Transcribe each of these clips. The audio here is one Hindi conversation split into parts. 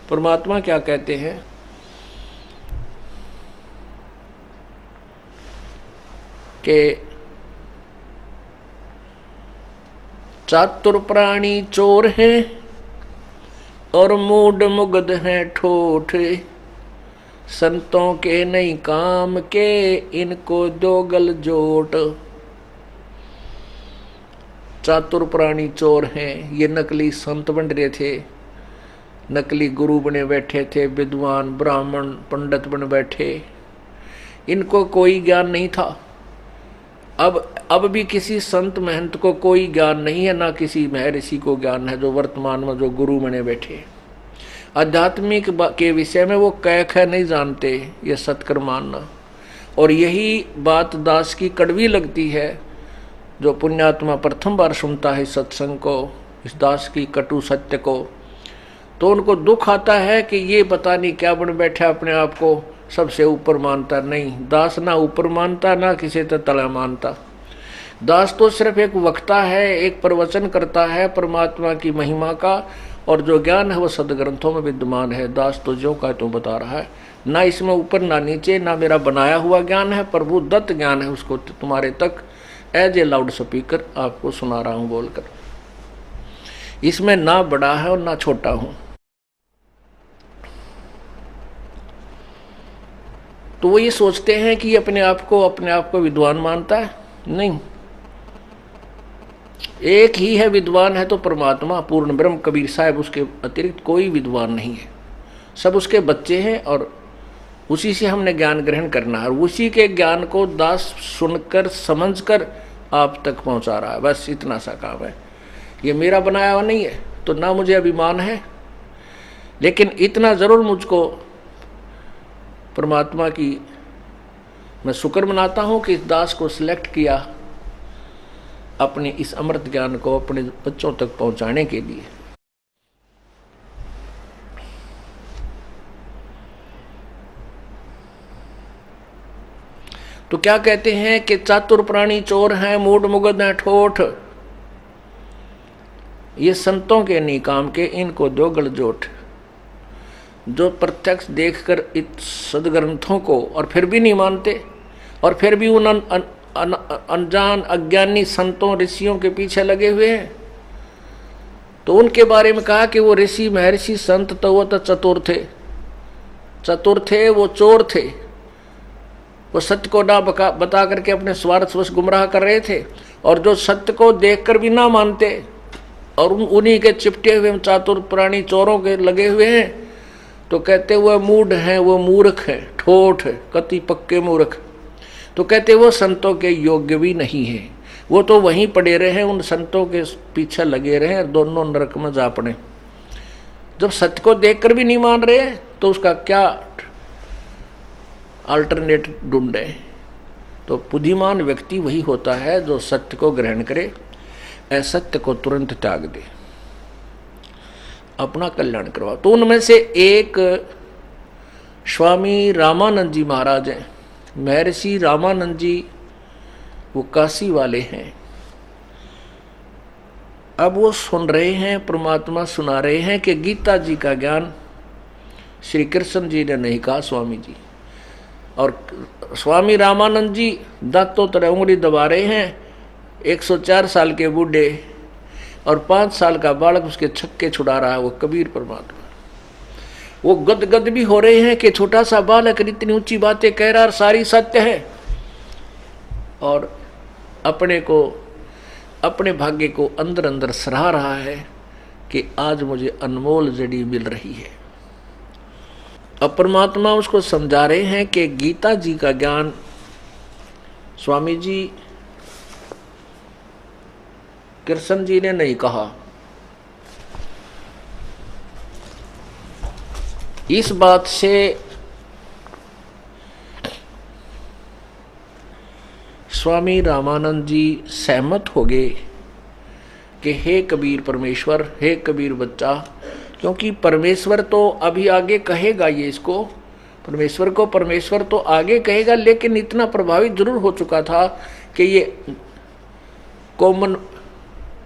परमात्मा क्या कहते हैं कि चातुर प्राणी चोर हैं और मूड मुग्ध हैं ठोठ, संतों के नहीं काम के इनको दो गल जोट। चातुर प्राणी चोर हैं, ये नकली संत बन रहे थे, नकली गुरु बने बैठे थे, विद्वान ब्राह्मण पंडित बन बैठे, इनको कोई ज्ञान नहीं था। अब भी किसी संत महंत को कोई ज्ञान नहीं है, ना किसी महर्षि को ज्ञान है, जो वर्तमान में जो गुरु बने बैठे। आध्यात्मिक के विषय में वो कह नहीं जानते, ये सत्कर मानना। और यही बात दास की कड़वी लगती है, जो पुण्यात्मा प्रथम बार सुनता है सत्संग को, इस दास की कटु सत्य को, तो उनको दुख आता है कि ये पता नहीं क्या बन बैठा, अपने आप को सबसे ऊपर मानता। नहीं, दास ना ऊपर मानता, ना किसी से तला मानता। दास तो सिर्फ एक वक्ता है, एक प्रवचन करता है परमात्मा की महिमा का, और जो ज्ञान है वो सदग्रंथों में विद्यमान है। दास तो जो का तो बता रहा है, ना इसमें ऊपर ना नीचे, ना मेरा बनाया हुआ ज्ञान है, प्रभु दत्त ज्ञान है, उसको तुम्हारे तक एज ए लाउड स्पीकर आपको सुना रहा हूं बोलकर। इसमें ना बड़ा है और ना छोटा हूं। तो वो ये सोचते हैं कि अपने आप को विद्वान मानता है। नहीं, एक ही है विद्वान, है तो परमात्मा पूर्ण ब्रह्म कबीर साहब, उसके अतिरिक्त कोई विद्वान नहीं है। सब उसके बच्चे हैं और उसी से हमने ज्ञान ग्रहण करना है, और उसी के ज्ञान को दास सुनकर समझकर आप तक पहुंचा रहा है। बस इतना सा काम है। ये मेरा बनाया हुआ नहीं है, तो ना मुझे अभिमान है, लेकिन इतना जरूर मुझको परमात्मा की मैं शुक्र मनाता हूं कि इस दास को सिलेक्ट किया अपने इस अमृत ज्ञान को अपने बच्चों तक पहुंचाने के लिए। तो क्या कहते हैं कि चातुर प्राणी चोर हैं, मूड मुग्ध हैं ठोठ, ये संतों के नहीं काम के, इनको दो गल जोट। जो प्रत्यक्ष देखकर इस सदग्रंथों को और फिर भी नहीं मानते, और फिर भी उन अनजान अज्ञानी संतों ऋषियों के पीछे लगे हुए हैं, तो उनके बारे में कहा कि वो ऋषि महर्षि संत तो वो तो चतुर थे, वो चोर थे, वो सत्य को ना बता करके अपने स्वार्थवश गुमराह कर रहे थे, और जो सत्य को देखकर भी ना मानते और उन्हीं के चिपटे हुए चातुर प्राणी चोरों के लगे हुए हैं, तो कहते वह मूढ़ हैं, वो मूर्ख है, ठोठ है, कति पक्के मूर्ख। तो कहते वो संतों के योग्य भी नहीं है, वो तो वहीं पड़े रहे हैं, उन संतों के पीछे लगे रहे हैं, दोनों नरक में जा पड़े। जब सत्य को देखकर भी नहीं मान रहे तो उसका क्या अल्टरनेट ढूंढे। तो बुद्धिमान व्यक्ति वही होता है जो सत्य को ग्रहण करे, असत्य को तुरंत त्याग दे, अपना कल्याण करवा। तो उनमें से एक स्वामी रामानंद जी महाराज हैं, महर्षि रामानंद जी, वो काशी वाले हैं। अब वो सुन रहे हैं, परमात्मा सुना रहे हैं कि गीता जी का ज्ञान श्री कृष्ण जी ने नहीं कहा, स्वामी जी। और स्वामी रामानंद जी दांतों तरह उंगली दबा रहे हैं, 104 साल के बूढ़े और 5 साल का बालक उसके छक्के छुड़ा रहा है, वो कबीर परमात्मा। वो गदगद भी हो रहे हैं कि छोटा सा बालक इतनी ऊंची बातें कह रहा है, सारी सत्य है, और अपने को, अपने भाग्य को अंदर अंदर सराह रहा है कि आज मुझे अनमोल जड़ी मिल रही है। अब परमात्मा उसको समझा रहे हैं कि गीता जी का ज्ञान स्वामी जी कृष्ण जी ने नहीं कहा। इस बात से स्वामी रामानंद जी सहमत हो गए कि हे कबीर परमेश्वर, हे कबीर बच्चा, क्योंकि परमेश्वर तो अभी आगे कहेगा, ये इसको परमेश्वर तो आगे कहेगा, लेकिन इतना प्रभावित जरूर हो चुका था कि ये कॉमन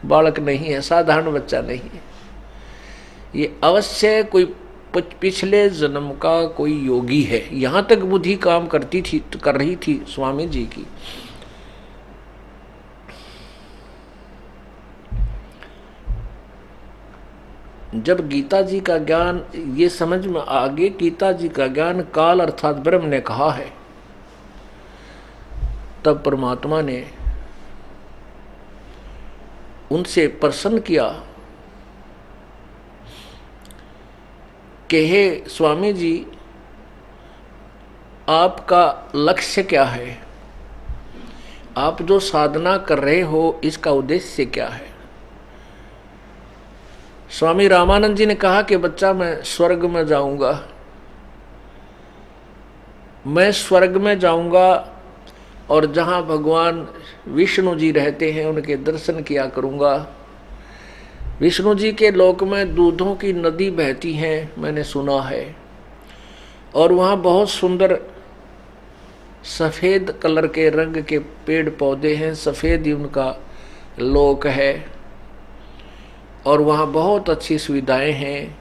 बालक नहीं है, साधारण बच्चा नहीं है, ये अवश्य कोई पिछले जन्म का कोई योगी है। यहां तक बुद्धि काम करती थी, कर रही थी स्वामी जी की। जब गीता जी का ज्ञान ये समझ में आगे, गीता जी का ज्ञान काल अर्थात ब्रह्म ने कहा है, तब परमात्मा ने उनसे प्रसन्न किया कि हे स्वामी जी, आपका लक्ष्य क्या है, आप जो साधना कर रहे हो इसका उद्देश्य क्या है। स्वामी रामानंद जी ने कहा कि बच्चा, मैं स्वर्ग में जाऊंगा, मैं स्वर्ग में जाऊंगा और जहां भगवान विष्णु जी रहते हैं उनके दर्शन किया करूंगा। विष्णु जी के लोक में दूधों की नदी बहती हैं, मैंने सुना है, और वहाँ बहुत सुंदर सफ़ेद कलर के रंग के पेड़ पौधे हैं, सफ़ेद ही उनका लोक है, और वहाँ बहुत अच्छी सुविधाएं हैं।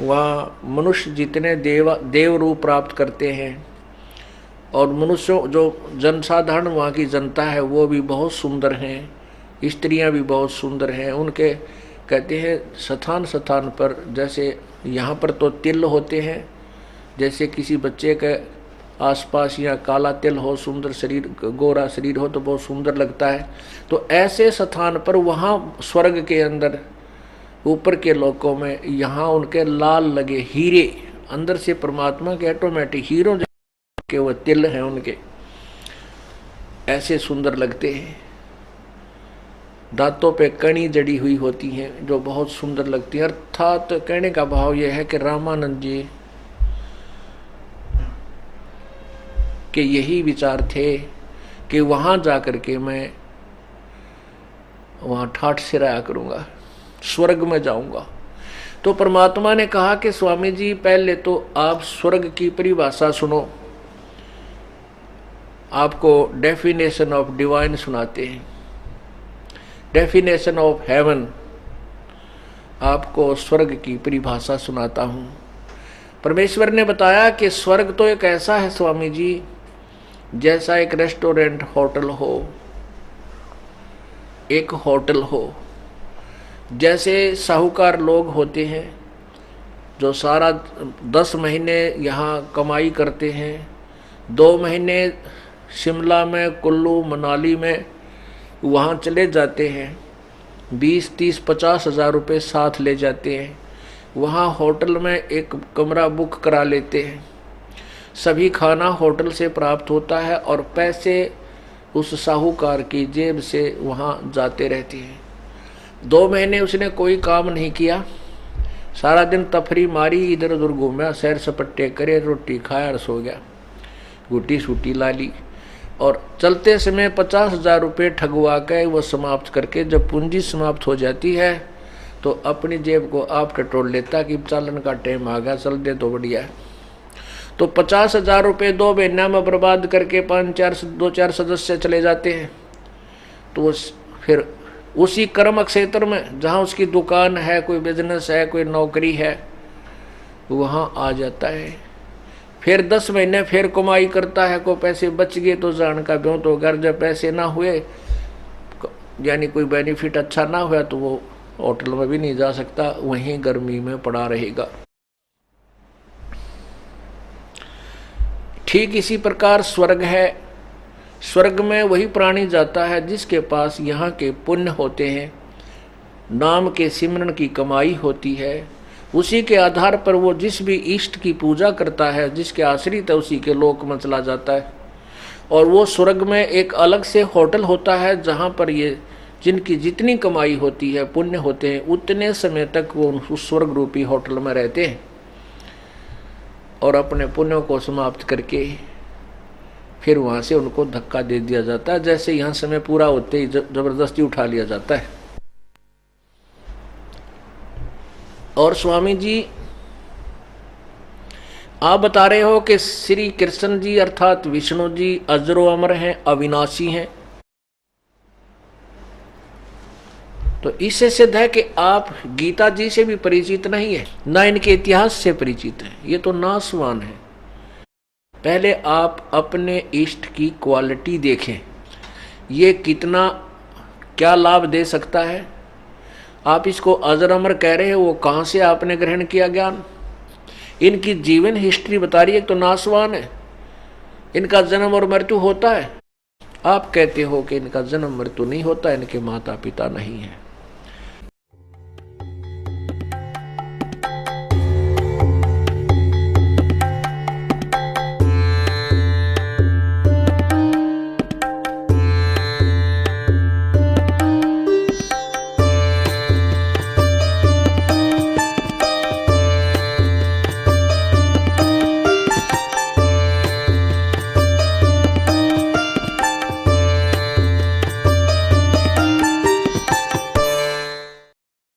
वहाँ मनुष्य जितने देव रूप प्राप्त करते हैं, और मनुष्यों जो जनसाधारण वहाँ की जनता है वो भी बहुत सुंदर हैं, स्त्रियां भी बहुत सुंदर हैं। उनके कहते हैं स्थान स्थान पर, जैसे यहाँ पर तो तिल होते हैं, जैसे किसी बच्चे के आसपास या काला तिल हो, सुंदर शरीर, गोरा शरीर हो तो बहुत सुंदर लगता है। तो ऐसे स्थान पर वहाँ स्वर्ग के अंदर ऊपर के लोकों में यहाँ उनके लाल लगे हीरे, अंदर से परमात्मा के ऑटोमेटिक हीरो के वो तिल हैं उनके, ऐसे सुंदर लगते हैं। दांतों पे कणी जड़ी हुई होती हैं जो बहुत सुंदर लगती है। अर्थात तो कहने का भाव यह है कि रामानंद जी के यही विचार थे कि वहाँ जाकर के मैं वहाँ ठाठ से रहा करूँगा, स्वर्ग में जाऊँगा। तो परमात्मा ने कहा कि स्वामी जी, पहले तो आप स्वर्ग की परिभाषा सुनो, आपको डेफिनेशन ऑफ डिवाइन सुनाते हैं, डेफिनेशन ऑफ हेवन, आपको स्वर्ग की परिभाषा सुनाता हूँ। परमेश्वर ने बताया कि स्वर्ग तो एक ऐसा है स्वामी जी, जैसा एक रेस्टोरेंट होटल हो, एक होटल हो, जैसे साहूकार लोग होते हैं जो सारा 10 महीने यहाँ कमाई करते हैं, 2 महीने शिमला में, कुल्लू मनाली में वहाँ चले जाते हैं, 20, 30, 50 हज़ार रुपये साथ ले जाते हैं, वहाँ होटल में एक कमरा बुक करा लेते हैं, सभी खाना होटल से प्राप्त होता है और पैसे उस साहूकार की जेब से वहाँ जाते रहते हैं। 2 महीने उसने कोई काम नहीं किया, सारा दिन तफरी मारी, इधर उधर घूमा, सैर सपट्टे करे, रोटी खाया और सो गया, गुटी सूटी ला ली, और चलते समय 50 हज़ार रुपये ठगवा के वो समाप्त करके जब पूंजी समाप्त हो जाती है तो अपनी जेब को आप टटोल लेता कि चालन का टाइम आ गया, चल दे तो बढ़िया है। तो 50 हज़ार रुपये 2 महीना में बर्बाद करके 2-4 सदस्य चले जाते हैं। तो फिर उसी कर्म क्षेत्र में जहाँ उसकी दुकान है, कोई बिजनेस है, कोई नौकरी है, वहाँ आ जाता है। फिर 10 महीने फिर कमाई करता है, को पैसे बच गए तो जान का ब्यों तो घर, जब पैसे ना हुए यानी कोई बेनिफिट अच्छा ना हुआ तो वो होटल में भी नहीं जा सकता, वहीं गर्मी में पड़ा रहेगा। ठीक इसी प्रकार स्वर्ग है, स्वर्ग में वही प्राणी जाता है जिसके पास यहाँ के पुण्य होते हैं, नाम के सिमरन की कमाई होती है, उसी के आधार पर वो जिस भी इष्ट की पूजा करता है, जिसके आश्रित है, उसी के लोक में चला जाता है। और वो स्वर्ग में एक अलग से होटल होता है जहाँ पर ये जिनकी जितनी कमाई होती है, पुण्य होते हैं, उतने समय तक वो उस स्वर्ग रूपी होटल में रहते हैं और अपने पुण्यों को समाप्त करके फिर वहाँ से उनको धक्का दे दिया जाता है, जैसे यहाँ समय पूरा होते ही जबरदस्ती उठा लिया जाता है। और स्वामी जी आप बता रहे हो कि श्री कृष्ण जी अर्थात विष्णु जी अजरो अमर हैं, अविनाशी हैं, तो इससे सिद्ध है कि आप गीता जी से भी परिचित नहीं है, ना इनके इतिहास से परिचित है। ये तो नासवान है। पहले आप अपने इष्ट की क्वालिटी देखें, ये कितना क्या लाभ दे सकता है। आप इसको अजर अमर कह रहे हैं, वो कहाँ से आपने ग्रहण किया ज्ञान। इनकी जीवन हिस्ट्री बता रही है तो नासवान है, इनका जन्म और मृत्यु होता है। आप कहते हो कि इनका जन्म मृत्यु नहीं होता, इनके माता पिता नहीं है।